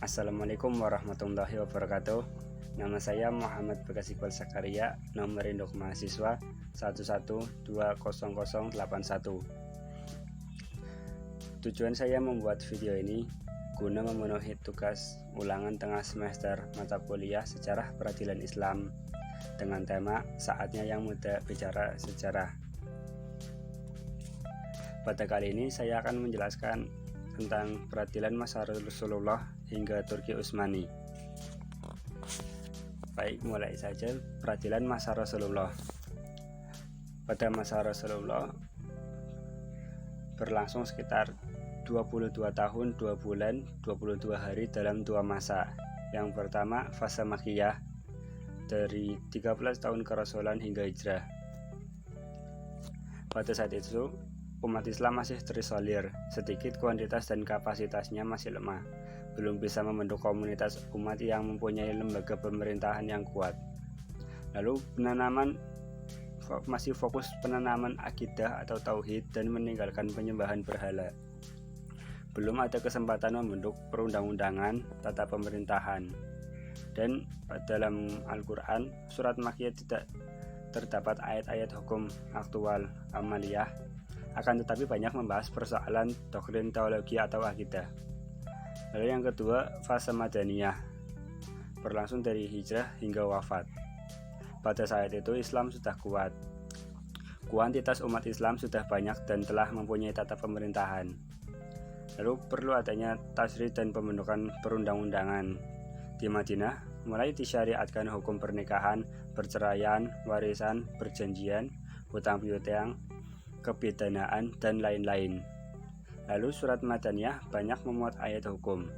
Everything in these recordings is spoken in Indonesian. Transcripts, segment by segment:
Assalamualaikum warahmatullahi wabarakatuh. Nama saya Muhammad Bekas Iqbal Zakaria, nomor induk mahasiswa 1120081. Tujuan saya membuat video ini guna memenuhi tugas ulangan tengah semester mata kuliah Sejarah Peradilan Islam dengan tema Saatnya Yang Muda Bicara Sejarah. Pada kali ini saya akan menjelaskan tentang peradilan masa Rasulullah hingga Turki Utsmani. Baik, mulai saja. Peradilan masa Rasulullah. Pada masa Rasulullah berlangsung sekitar 22 tahun 2 bulan 22 hari dalam 2 masa. Yang pertama fase Makkiyah dari 13 tahun kerasulan hingga hijrah. Pada saat itu umat Islam masih terisolir, sedikit kuantitas dan kapasitasnya masih lemah, belum bisa membentuk komunitas umat yang mempunyai lembaga pemerintahan yang kuat. Lalu masih fokus penanaman akidah atau tauhid dan meninggalkan penyembahan berhala. Belum ada kesempatan membentuk perundang-undangan tata pemerintahan. Dan dalam Al-Quran, surat Makkiyah tidak terdapat ayat-ayat hukum aktual amaliyah, akan tetapi banyak membahas persoalan doktrin teologi atau akidah. Lalu yang kedua, fase Madaniyah, berlangsung dari hijrah hingga wafat. Pada saat itu Islam sudah kuat, kuantitas umat Islam sudah banyak dan telah mempunyai tata pemerintahan. Lalu perlu adanya tasri dan pembentukan perundang-undangan. Di Madinah mulai disyariatkan hukum pernikahan, perceraian, warisan, perjanjian, hutang piutang, kebidanaan, dan lain-lain. Lalu surat Madaniyah banyak memuat ayat hukum.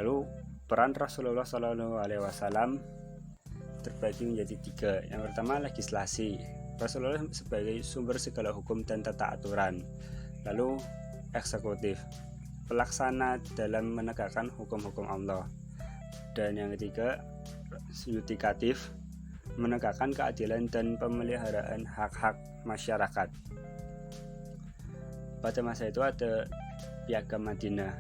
Lalu peran Rasulullah SAW terbagi menjadi 3. Yang pertama legislasi. Rasulullah sebagai sumber segala hukum dan tata aturan. Lalu eksekutif, pelaksana dalam menegakkan hukum-hukum Allah. Dan yang ketiga yudikatif, menegakkan keadilan dan pemeliharaan hak-hak masyarakat. Pada masa itu ada Piagam Madinah,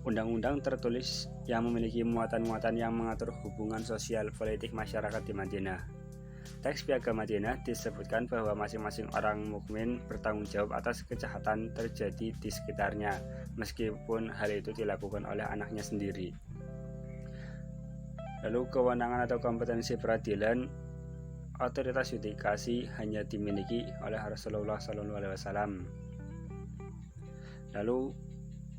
undang-undang tertulis yang memiliki muatan-muatan yang mengatur hubungan sosial politik masyarakat di Madinah. Teks Piagam Madinah disebutkan bahwa masing-masing orang mukmin bertanggung jawab atas kejahatan terjadi di sekitarnya, meskipun hal itu dilakukan oleh anaknya sendiri. Lalu kewenangan atau kompetensi peradilan, otoritas yudikasi hanya dimiliki oleh Rasulullah SAW. Lalu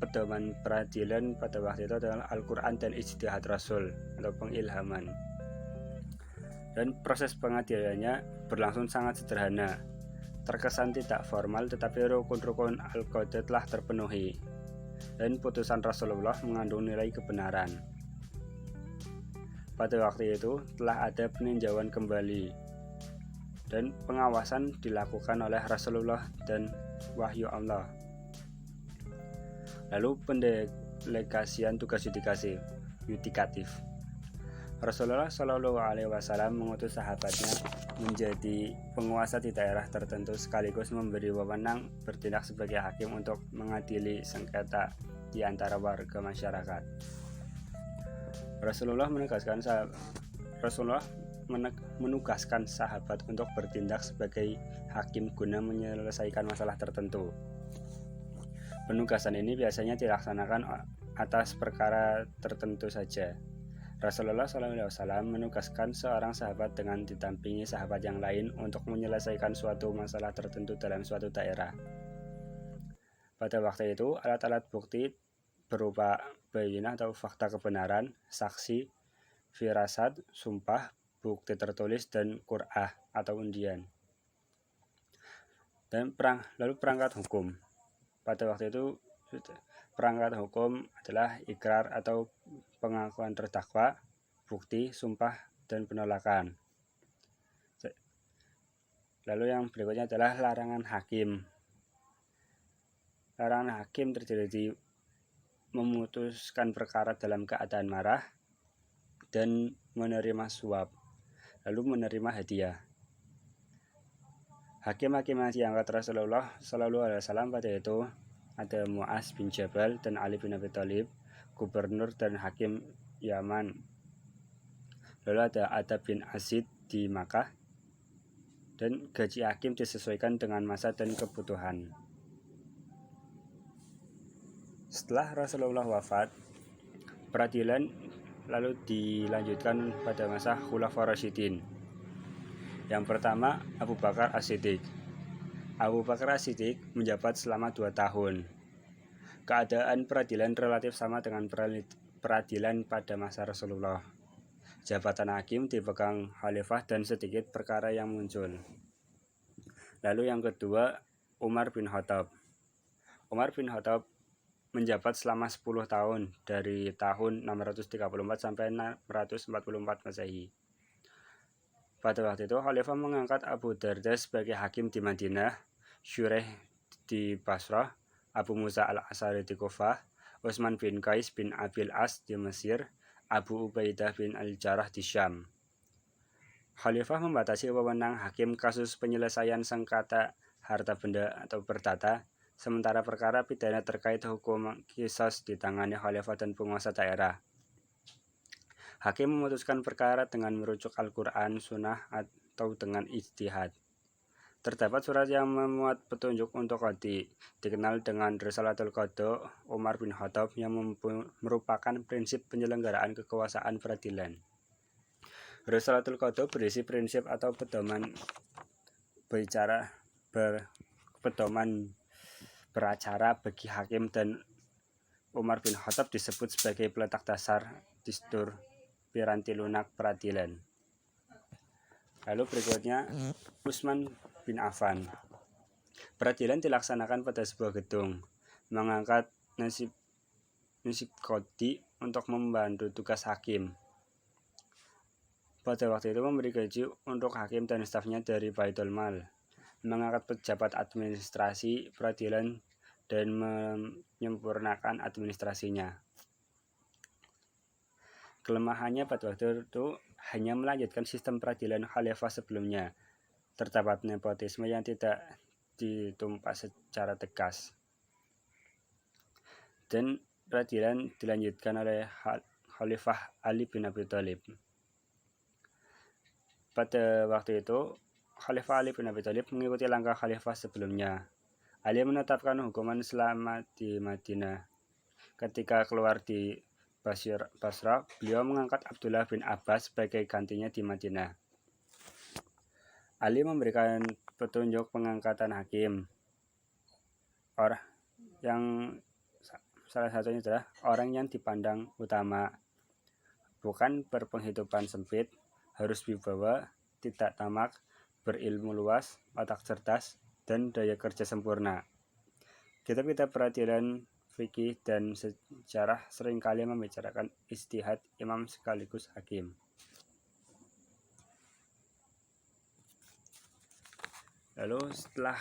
pedoman peradilan pada waktu itu adalah Al-Quran dan ijtihad Rasul atau pengilhaman. Dan proses pengadilannya berlangsung sangat sederhana, terkesan tidak formal tetapi rukun-rukun Al-Qadah telah terpenuhi, dan putusan Rasulullah mengandung nilai kebenaran. Pada waktu itu telah ada peninjauan kembali dan pengawasan dilakukan oleh Rasulullah dan wahyu Allah. Lalu pendelegasian tugas yudikatif. Rasulullah SAW mengutus sahabatnya menjadi penguasa di daerah tertentu sekaligus memberi wewenang bertindak sebagai hakim untuk mengadili sengketa di antara warga masyarakat. Rasulullah menugaskan sahabat untuk bertindak sebagai hakim guna menyelesaikan masalah tertentu. Penugasan ini biasanya dilaksanakan atas perkara tertentu saja. Rasulullah SAW menugaskan seorang sahabat dengan didampingi sahabat yang lain untuk menyelesaikan suatu masalah tertentu dalam suatu daerah. Pada waktu itu, alat-alat bukti berupa bayinah atau fakta kebenaran, saksi, firasat, sumpah, bukti tertulis, dan qur'ah atau undian. Dan lalu perangkat hukum. Pada waktu itu perangkat hukum adalah ikrar atau pengakuan terdakwa, bukti, sumpah, dan penolakan. Lalu yang berikutnya adalah larangan hakim. Larangan hakim terjadi memutuskan perkara dalam keadaan marah dan menerima suap, lalu menerima hadiah. Hakim-hakim yang diangkat Rasulullah SAW pada itu ada Mu'az bin Jabal dan Ali bin Abi Thalib, gubernur dan hakim Yaman. Lalu ada Atab bin Asid di Makkah, dan gaji hakim disesuaikan dengan masa dan kebutuhan. Setelah Rasulullah wafat, peradilan lalu dilanjutkan pada masa Khulafaur Rasyidin. Yang pertama, Abu Bakar As-Siddiq. Abu Bakar As-Siddiq menjabat selama 2 tahun. Keadaan peradilan relatif sama dengan peradilan pada masa Rasulullah. Jabatan hakim dipegang khalifah dan sedikit perkara yang muncul. Lalu yang kedua, Umar bin Khattab. Umar bin Khattab menjabat selama 10 tahun dari tahun 634 sampai 644 Masehi. Pada waktu itu khalifah mengangkat Abu Darda sebagai hakim di Madinah, Syureh di Basrah, Abu Musa al-Asy'ari di Kufah, Utsman bin Qais bin Abil As di Mesir, Abu Ubaidah bin Al-Jarrah di Syam. Khalifah membatasi wewenang hakim kasus penyelesaian sengketa harta benda atau perdata, sementara perkara pidana terkait hukum qisas ditangani khalifah dan penguasa daerah. Hakim memutuskan perkara dengan merujuk Al-Quran, Sunnah, atau dengan ijtihad. Terdapat surat yang memuat petunjuk untuk qadhi, dikenal dengan Risalatul Qadha Umar bin Khattab, yang merupakan prinsip penyelenggaraan kekuasaan peradilan. Risalatul Qadha berisi prinsip atau pedoman beracara bagi hakim, dan Umar bin Khattab disebut sebagai peletak dasar Distur piranti lunak peradilan. Lalu berikutnya, Utsman bin Affan. Peradilan dilaksanakan pada sebuah gedung, mengangkat nasib qadhi untuk membantu tugas hakim. Pada waktu itu memberi gaji untuk hakim dan stafnya dari Baitul Mal, mengangkat pejabat administrasi peradilan, dan menyempurnakan administrasinya. Kelemahannya pada waktu itu hanya melanjutkan sistem peradilan khalifah sebelumnya. Terdapat nepotisme yang tidak ditumpas secara tegas. Dan peradilan dilanjutkan oleh Khalifah Ali bin Abi Thalib. Pada waktu itu, Khalifah Ali bin Abi Thalib mengikuti langkah khalifah sebelumnya. Ali menetapkan hukuman selama di Madinah. Ketika keluar di Basrah, beliau mengangkat Abdullah bin Abbas sebagai gantinya di Madinah. Ali memberikan petunjuk pengangkatan hakim. Salah satunya adalah orang yang dipandang utama, bukan berpenghidupan sempit, harus wibawa, tidak tamak, berilmu luas, otak cerdas, dan daya kerja sempurna. Kitab-kitab peradilan, fikih, dan sejarah seringkali membicarakan ijtihad imam sekaligus hakim. Lalu setelah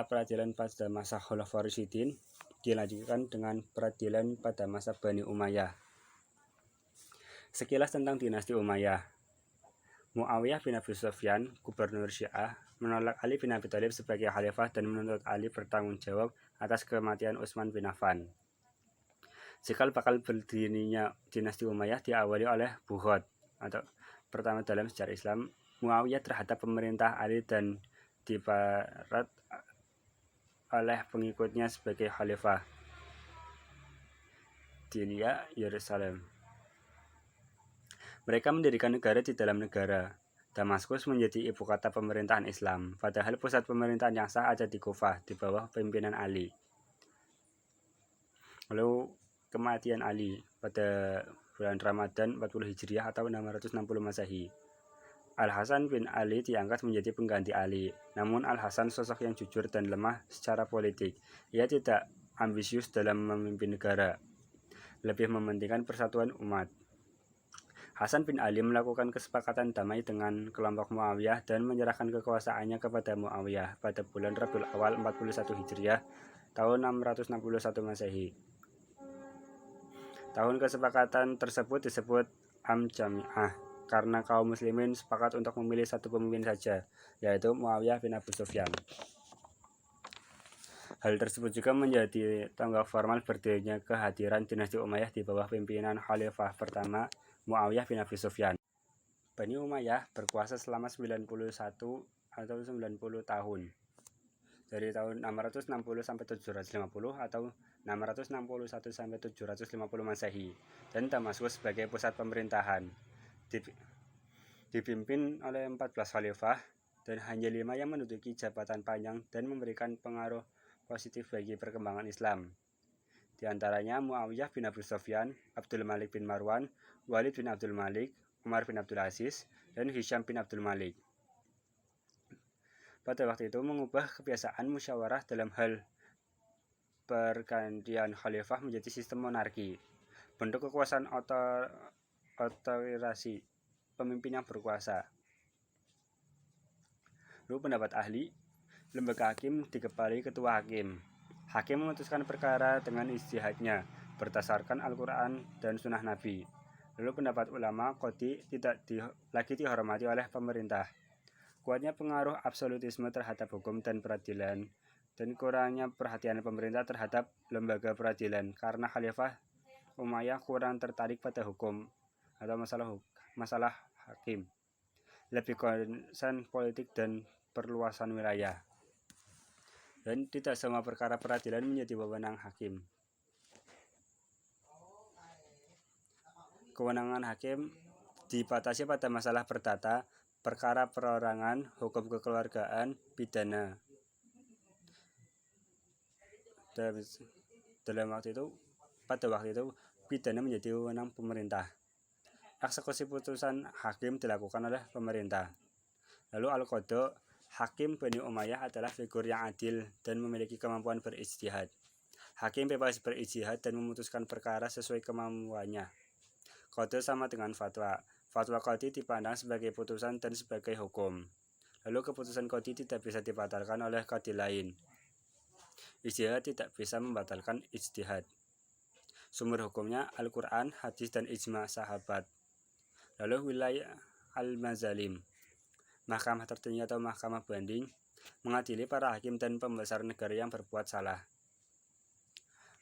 peradilan pada masa Khulafaur Rasyidin, dilanjutkan dengan peradilan pada masa Bani Umayyah. Sekilas tentang dinasti Umayyah. Muawiyah bin Abi Sufyan, gubernur Syiah, menolak Ali bin Abi Thalib sebagai khalifah dan menuntut Ali bertanggung jawab atas kematian Utsman bin Affan. Cikal bakal berdirinya dinasti Umayyah diawali oleh bughd atau pertama dalam sejarah Islam, Muawiyah terhadap pemerintah Ali, dan dibarat oleh pengikutnya sebagai khalifah. Dilia, Yerusalem. Mereka mendirikan negara di dalam negara. Damaskus menjadi ibu kota pemerintahan Islam, padahal pusat pemerintahan yang sah ada di Kufah di bawah pimpinan Ali. Lalu kematian Ali pada bulan Ramadan 40 Hijriah atau 660 Masehi. Al-Hasan bin Ali diangkat menjadi pengganti Ali. Namun Al-Hasan sosok yang jujur dan lemah secara politik. Ia tidak ambisius dalam memimpin negara, lebih mementingkan persatuan umat. Hasan bin Ali melakukan kesepakatan damai dengan kelompok Muawiyah dan menyerahkan kekuasaannya kepada Muawiyah pada bulan Rabiul Awal 41 Hijriah tahun 661 Masehi. Tahun kesepakatan tersebut disebut Am Jami'ah karena kaum muslimin sepakat untuk memilih satu pemimpin saja, yaitu Muawiyah bin Abu Sufyan. Hal tersebut juga menjadi tonggak formal berdirinya kehadiran dinasti Umayyah di bawah pimpinan Khalifah pertama Muawiyah bin Abi Sufyan. Bani Umayyah berkuasa selama 91 atau 90 tahun. Dari tahun 660 sampai 750 atau 661 sampai 750 Masehi dan Damaskus sebagai pusat pemerintahan. Dipimpin oleh 14 khalifah dan hanya 5 yang menduduki jabatan panjang dan memberikan pengaruh positif bagi perkembangan Islam. Di antaranya Muawiyah bin Abi Sufyan, Abdul Malik bin Marwan, Walid bin Abdul Malik, Umar bin Abdul Aziz, dan Hisham bin Abdul Malik. Pada waktu itu mengubah kebiasaan musyawarah dalam hal pergantian khalifah menjadi sistem monarki, bentuk kekuasaan otoritasi pemimpin yang berkuasa. Menurut pendapat ahli, lembaga hakim dikepalai ketua hakim. Hakim memutuskan perkara dengan ijtihadnya berdasarkan Al-Quran dan Sunnah Nabi. Lalu pendapat ulama qadhi tidak lagi dihormati oleh pemerintah. Kuatnya pengaruh absolutisme terhadap hukum dan peradilan dan kurangnya perhatian pemerintah terhadap lembaga peradilan karena Khalifah Umayyah kurang tertarik pada hukum atau masalah hakim, lebih konsen politik dan perluasan wilayah, dan tidak semua perkara peradilan menjadi wewenang hakim. Kewenangan hakim dibatasi pada masalah perdata, perkara perorangan, hukum kekeluargaan, pidana. Pada waktu itu pidana menjadi wewenang pemerintah. Eksekusi putusan hakim dilakukan oleh pemerintah. Lalu Al-Qadha, hakim Bani Umayyah adalah figur yang adil dan memiliki kemampuan berijtihad. Hakim bebas berijtihad dan memutuskan perkara sesuai kemampuannya. Qadha sama dengan fatwa. Fatwa qadhi dipandang sebagai putusan dan sebagai hukum. Lalu keputusan qadhi tidak bisa dibatalkan oleh qadhi lain. Ijtihad tidak bisa membatalkan ijtihad. Sumber hukumnya Al-Quran, hadis, dan ijma sahabat. Lalu wilayah al-mazalim, mahkamah tertinggi atau mahkamah banding, mengadili para hakim dan pembesar negara yang berbuat salah,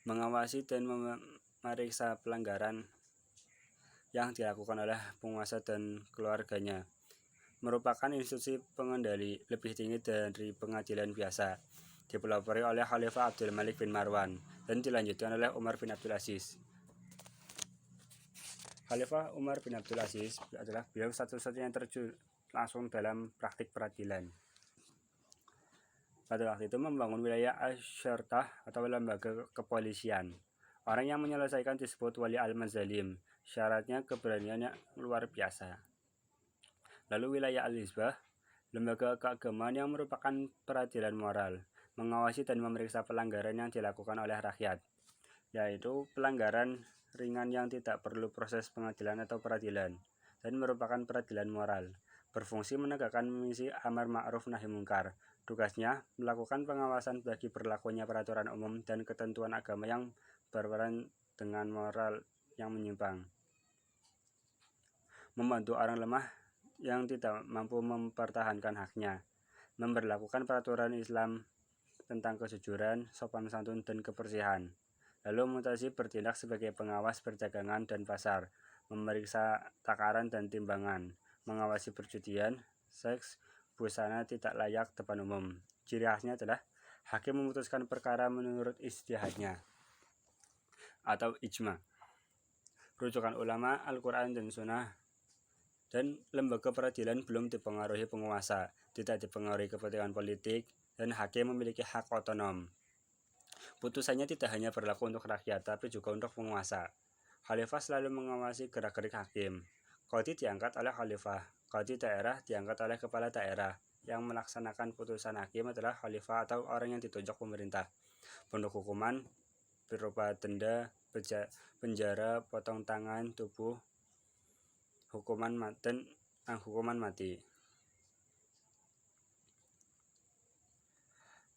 mengawasi dan memeriksa pelanggaran yang dilakukan oleh penguasa dan keluarganya, merupakan institusi pengendali lebih tinggi dari pengadilan biasa, dipelopori oleh Khalifah Abdul Malik bin Marwan dan dilanjutkan oleh Umar bin Abdul Aziz. Khalifah Umar bin Abdul Aziz adalah beliau satu-satunya yang terjun langsung dalam praktik peradilan. Pada waktu itu membangun wilayah asyartah atau lembaga kepolisian. Orang yang menyelesaikan disebut wali al-mazalim. Syaratnya keberaniannya luar biasa. Lalu wilayah al-hizbah, lembaga keagamaan yang merupakan peradilan moral, mengawasi dan memeriksa pelanggaran yang dilakukan oleh rakyat, yaitu pelanggaran ringan yang tidak perlu proses pengadilan atau peradilan, dan merupakan peradilan moral. Berfungsi menegakkan misi amar ma'ruf nahi mungkar. Tugasnya melakukan pengawasan bagi berlakunya peraturan umum dan ketentuan agama yang berperan dengan moral yang menyimpang. Membantu orang lemah yang tidak mampu mempertahankan haknya. Memberlakukan peraturan Islam tentang kejujuran, sopan santun, dan kebersihan. Lalu mutasi bertindak sebagai pengawas perdagangan dan pasar, memeriksa takaran dan timbangan, mengawasi perjudian, seks, busana tidak layak depan umum. Ciri khasnya adalah hakim memutuskan perkara menurut ijtihadnya atau ijma. Rujukan ulama, Al-Quran dan Sunnah, dan lembaga peradilan belum dipengaruhi penguasa, tidak dipengaruhi kepentingan politik, dan hakim memiliki hak otonom. Putusannya tidak hanya berlaku untuk rakyat, tapi juga untuk penguasa. Khalifah selalu mengawasi gerak-gerik hakim. Qadhi diangkat oleh khalifah. Qadhi daerah diangkat oleh kepala daerah. Yang melaksanakan putusan hakim adalah khalifah atau orang yang ditunjuk pemerintah. Bentuk hukuman berupa denda, penjara, potong tangan, tubuh, hukuman mati.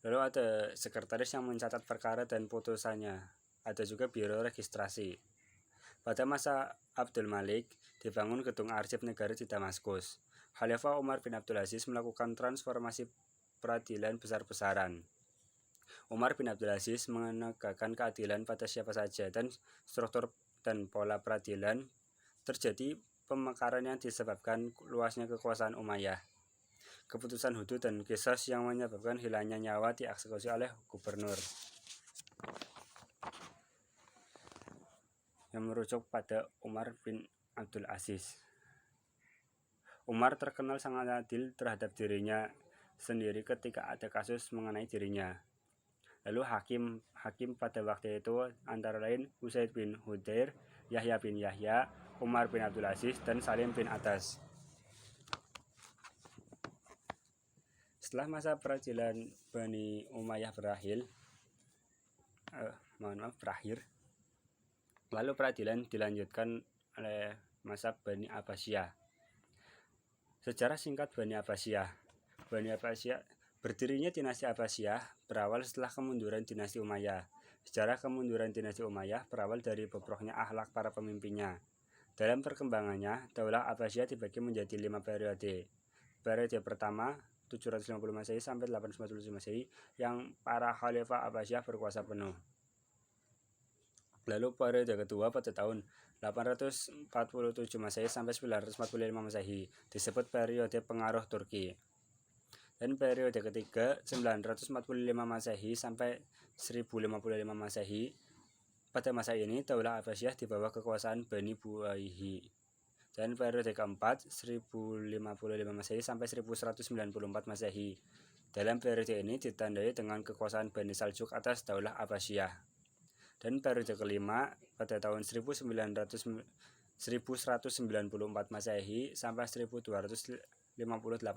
Lalu ada sekretaris yang mencatat perkara dan putusannya. Ada juga biro registrasi. Pada masa Abdul Malik, dibangun gedung arsip negara di Damaskus. Khalifah Umar bin Abdul Aziz melakukan transformasi peradilan besar-besaran. Umar bin Abdul Aziz menegakkan keadilan pada siapa saja, dan struktur dan pola peradilan terjadi pemekaran yang disebabkan luasnya kekuasaan Umayyah. Keputusan Hudud dan Qisas yang menyebabkan hilangnya nyawa dieksekusi oleh gubernur, yang merujuk pada Umar bin Abdul Aziz. Umar terkenal sangat adil terhadap dirinya sendiri ketika ada kasus mengenai dirinya. Lalu hakim pada waktu itu antara lain Usaid bin Hudair, Yahya bin Yahya, Umar bin Abdul Aziz, dan Salim bin Atas. Setelah masa peradilan Bani Umayyah berakhir, lalu peradilan dilanjutkan oleh masa Bani Abbasiyah. Sejarah singkat Bani Abbasiyah. Bani Abbasiyah berdirinya dinasti Abbasiyah berawal setelah kemunduran dinasti Umayyah. Sejarah kemunduran dinasti Umayyah berawal dari bobroknya akhlak para pemimpinnya. Dalam perkembangannya, Daulah Abbasiyah dibagi menjadi 5 periode. Periode pertama 750 Masehi sampai 847 Masehi yang para khalifah Abbasiyah berkuasa penuh. Lalu periode kedua pada tahun 847 Masehi sampai 945 Masehi disebut periode pengaruh Turki. Dan periode ketiga 945 Masehi sampai 1055 Masehi. Pada masa ini Daulah Abbasiyah di bawah kekuasaan Bani Buwayhi. Dan periode keempat 1055 Masehi sampai 1194 Masehi. Dalam periode ini ditandai dengan kekuasaan Bani Saljuk atas Daulah Abbasiyah. Dan periode kelima pada tahun 1194 Masehi sampai 1258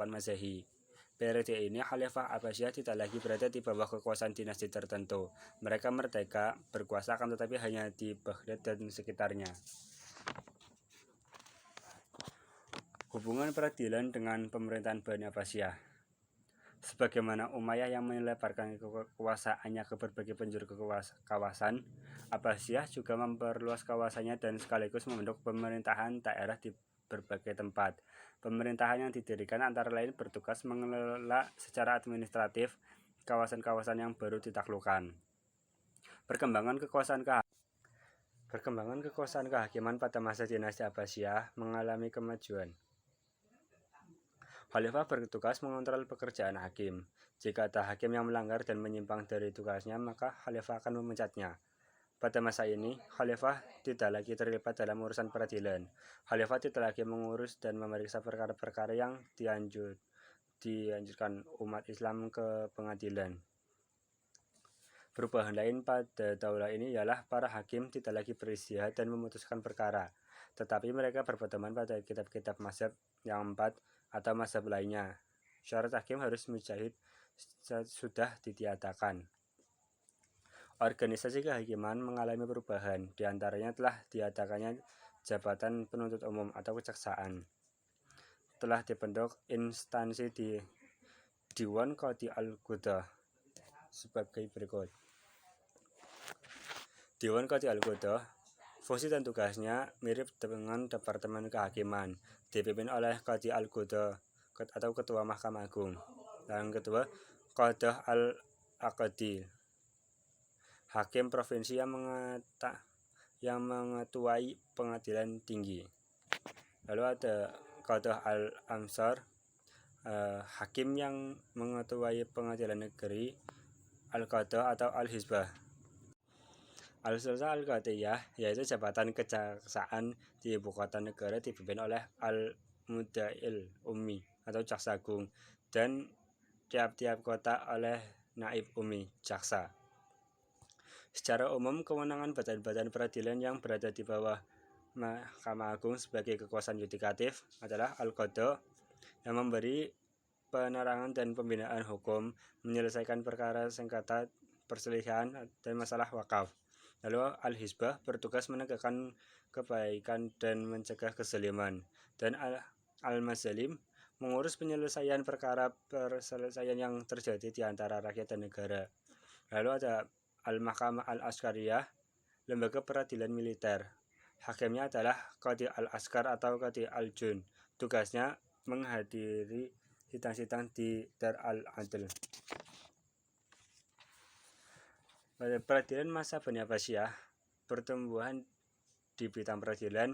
Masehi. Periode ini Khalifah Abbasiyah tidak lagi berada di bawah kekuasaan dinasti tertentu. Mereka merdeka berkuasa akan tetapi hanya di Baghdad dan sekitarnya. Hubungan peradilan dengan pemerintahan Bani Abbasiyah. Sebagaimana Umayyah yang melebarkan kekuasaannya ke berbagai penjuru kawasan, Abbasiyah juga memperluas kawasannya dan sekaligus membentuk pemerintahan daerah di berbagai tempat. Pemerintahan yang didirikan antara lain bertugas mengelola secara administratif kawasan-kawasan yang baru ditaklukkan. Perkembangan kekuasaan kehakiman pada masa dinasti Abbasiyah mengalami kemajuan. Khalifah bertugas mengontrol pekerjaan hakim. Jika ada hakim yang melanggar dan menyimpang dari tugasnya, maka Khalifah akan memecatnya. Pada masa ini, Khalifah tidak lagi terlibat dalam urusan peradilan. Khalifah tidak lagi mengurus dan memeriksa perkara-perkara yang dianjurkan umat Islam ke pengadilan. Perubahan lain pada daulah ini ialah para hakim tidak lagi beristihad dan memutuskan perkara, tetapi mereka berpedoman pada kitab-kitab mazhab yang 4 atau mazhab lainnya. Syarat hakim harus mujtahid sudah ditiadakan. Organisasi kehakiman mengalami perubahan, diantaranya telah diadakannya jabatan penuntut umum atau kejaksaan. Telah dibentuk instansi di Diwan Qadhi Al-Qudah sebagai berikut. Diwan Qadhi Al-Qudah, fungsi dan tugasnya mirip dengan Departemen Kehakiman, dipimpin oleh Qadhi Al-Qudah atau Ketua Mahkamah Agung. Yang kedua, Qadah Al-Aqdi, hakim provinsi yang mengetuai pengadilan tinggi. Lalu ada Qadah Al-Amsar, hakim yang mengetuai pengadilan negeri. Al-Qadah atau Al-Hizbah. Al-Sultan Al-Qadiyah, yaitu jabatan kejaksaan di ibu kota negara, dipimpin oleh Al-Muda'il Ummi atau Jaksa Agung, dan tiap-tiap kota oleh Naib Ummi, Jaksa. Secara umum, kewenangan badan-badan peradilan yang berada di bawah Mahkamah Agung sebagai kekuasaan yudikatif adalah Al-Qadah, yang memberi penerangan dan pembinaan hukum, menyelesaikan perkara sengketa, perselisihan, dan masalah wakaf. Lalu Al-Hizbah bertugas menegakkan kebaikan dan mencegah kezaliman, dan Al-Mazalim mengurus penyelesaian perkara perselesaian yang terjadi di antara rakyat dan negara. Lalu ada Al-Mahkamah Al-Askariyah, lembaga peradilan militer. Hakimnya adalah Qadhi Al-Askar atau Qadhi Al-Jun. Tugasnya menghadiri sidang-sidang di Dar al-Adl. Pada peradilan masa Bani Abbasiyah, pertumbuhan di bidang peradilan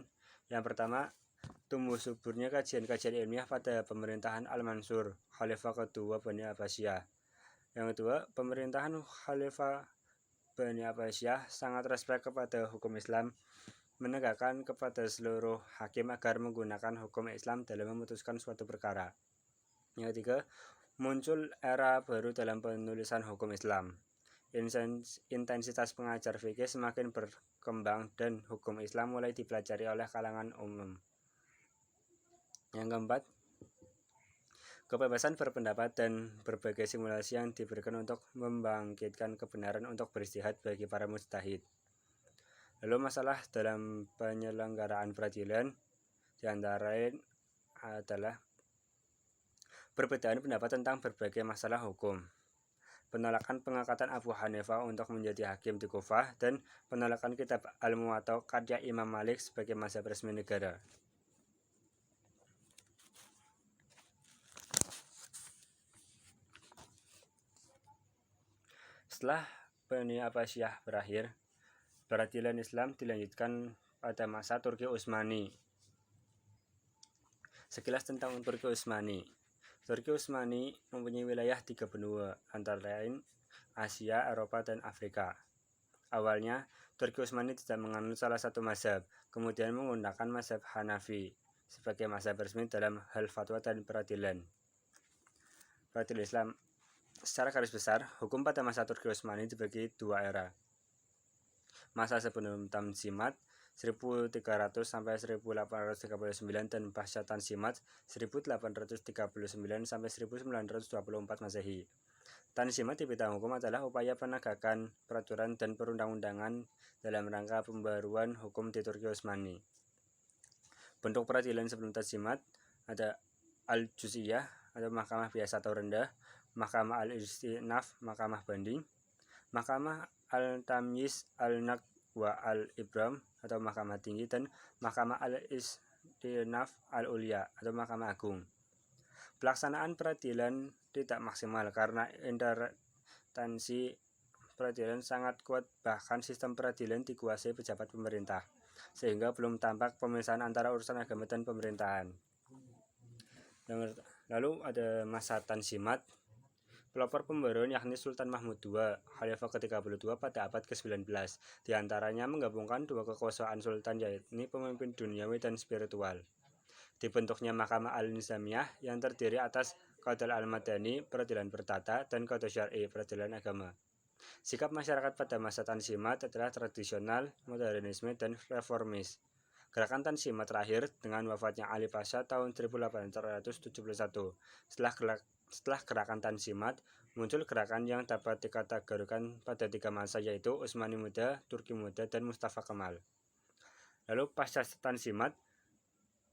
yang pertama, tumbuh suburnya kajian-kajian ilmiah pada pemerintahan Al-Mansur, Khalifah kedua Bani Abbasiyah. Yang kedua, pemerintahan Khalifah Bani Abbasiyah sangat respek kepada hukum Islam, menegakkan kepada seluruh hakim agar menggunakan hukum Islam dalam memutuskan suatu perkara. Yang ketiga, muncul era baru dalam penulisan hukum Islam. Intensitas pengajar fikih semakin berkembang dan hukum Islam mulai dipelajari oleh kalangan umum. Yang keempat, kebebasan berpendapat dan berbagai simulasi yang diberikan untuk membangkitkan kebenaran untuk beristihad bagi para mujtahid. Lalu masalah dalam penyelenggaraan peradilan diantara lain adalah perbedaan pendapat tentang berbagai masalah hukum, penolakan pengangkatan Abu Hanifah untuk menjadi hakim di Kufah, dan penolakan kitab Al-Muwatta karya Imam Malik sebagai mazhab resmi negara. Setelah Bani Abbasiyah berakhir, peradilan Islam dilanjutkan pada masa Turki Utsmani. Sekilas tentang Turki Utsmani. Turki Utsmani mempunyai wilayah 3 benua, antara lain Asia, Eropa, dan Afrika. Awalnya, Turki Utsmani tidak menganut salah satu mazhab, kemudian menggunakan mazhab Hanafi sebagai mazhab resmi dalam hal fatwa dan peradilan. Peradilan Islam. Secara garis besar, hukum pada masa Turki Utsmani dibagi 2 era. Masa sebelum Tanzimat 1300 sampai 1839 dan pasca Tanzimat 1839 sampai 1924 Masehi. Tanzimat di bidang hukum adalah upaya penegakan peraturan dan perundang-undangan dalam rangka pembaruan hukum di Turki Utsmani. Bentuk peradilan sebelum Tanzimat ada al-juz'iyah atau mahkamah biasa atau rendah, mahkamah al-istinaf, mahkamah banding, mahkamah al-tamyiz, al-naqd wa al-ibram atau mahkamah tinggi, dan mahkamah al-istinaf al-ulya atau mahkamah agung. Pelaksanaan peradilan tidak maksimal karena independensi peradilan sangat kuat, bahkan sistem peradilan dikuasai pejabat pemerintah, sehingga belum tampak pemisahan antara urusan agama dan pemerintahan. Lalu ada masa Tanzimat. Pelopor pembaruan yakni Sultan Mahmud II, Khalifah ke-32 pada abad ke-19. Di antaranya menggabungkan 2 kekuasaan sultan, yakni pemimpin duniawi dan spiritual. Dibentuknya Mahkamah Al-Nizamiyah yang terdiri atas Qadha al-Madani, peradilan bertata, dan Qadha Syar'i, peradilan agama. Sikap masyarakat pada masa Tanzimat adalah tradisional, modernisme, dan reformis. Gerakan Tanzimat terakhir dengan wafatnya Ali Pasha tahun 1871. Setelah gerakan Tanzimat, muncul gerakan yang dapat dikategorikan pada 3 masa, yaitu Utsmani Muda, Turki Muda, dan Mustafa Kemal. Lalu pasca Tanzimat,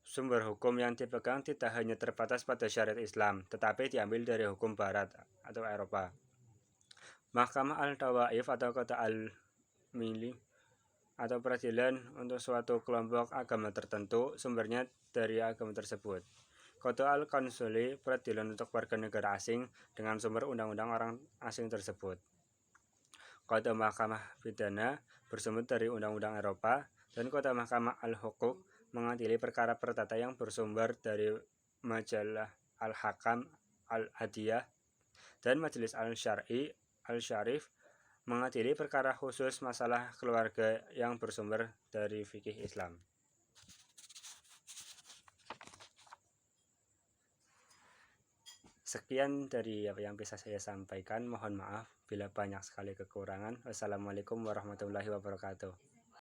sumber hukum yang dipegang tidak hanya terbatas pada syariat Islam, tetapi diambil dari hukum Barat atau Eropa. Mahkamah al-Tawaif atau Qadha al-Mili atau peradilan untuk suatu kelompok agama tertentu, sumbernya dari agama tersebut. Qadha al-Konsuli, peradilan untuk warga negara asing dengan sumber undang-undang orang asing tersebut. Qadha Mahkamah Pidana bersumber dari undang-undang Eropa, dan Qadha Mahkamah al-Hukuk mengadili perkara perdata yang bersumber dari Majalah Al-Hakam Al-Hadiyah, dan Majelis Al-Syar'i Al-Syarif mengadili perkara khusus masalah keluarga yang bersumber dari fikih Islam. Sekian dari apa yang bisa saya sampaikan. Mohon maaf bila banyak sekali kekurangan. Wassalamualaikum warahmatullahi wabarakatuh.